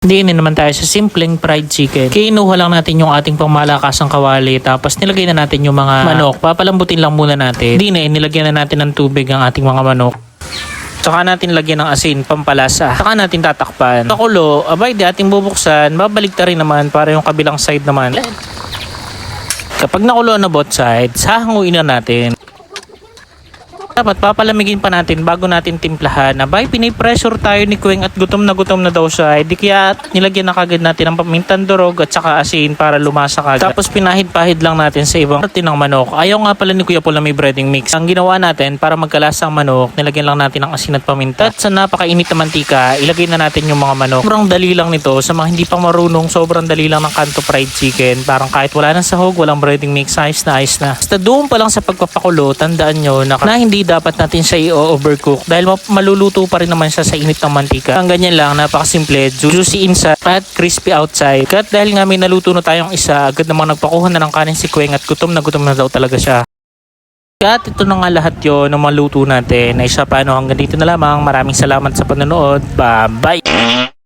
Diinin naman tayo sa simpleng fried chicken. Kinuha lang natin yung ating pangmalakasang kawali tapos nilagay na natin yung mga manok. Papalambutin lang muna natin. Nilagyan na natin ng tubig ang ating mga manok. Saka natin lagyan ng asin, pampalasa. Saka natin tatakpan. Pakulo, abay di ating bubuksan, babalik ta rin naman para yung kabilang side naman. Kapag nakulo na both sides, hahanguin na natin. Dapat papalamigin pa natin bago natin timplahan. Abay, pinipressure tayo ni Kuweng at gutom na daw siya. Di kaya nilagyan na kagad natin ng pamintang durog at saka asin para lumasa kagad. Tapos pinahid-pahid lang natin sa ibang parte ng manok. Ayaw nga pala ni Kuya Paul na may breading mix. Ang ginawa natin para magkalasa ang manok, nilagyan lang natin ng asin at paminta. At sa napakainit na mantika, ilagay na natin yung mga manok. Sobrang dali lang nito. Sa mga hindi pa marunong, sobrang dali lang ng kanto fried chicken. Parang kahit wala ng sahog, walang breading mix, ayos na. Basta doon pa lang sa pagpapakulo, tandaan nyo na hindi dapat natin siya i-overcook dahil maluluto pa rin naman siya sa init ng mantika. Ang ganyan lang, napakasimple, juicy inside at crispy outside. At dahil nga may naluto na tayong isa, agad namang nagpakuha na ng kanin si Kuweng at gutom na daw talaga siya. At ito na nga lahat yun ng maluto natin. Ay siya paano, hanggang dito na lamang. Maraming salamat sa panonood. Bye-bye!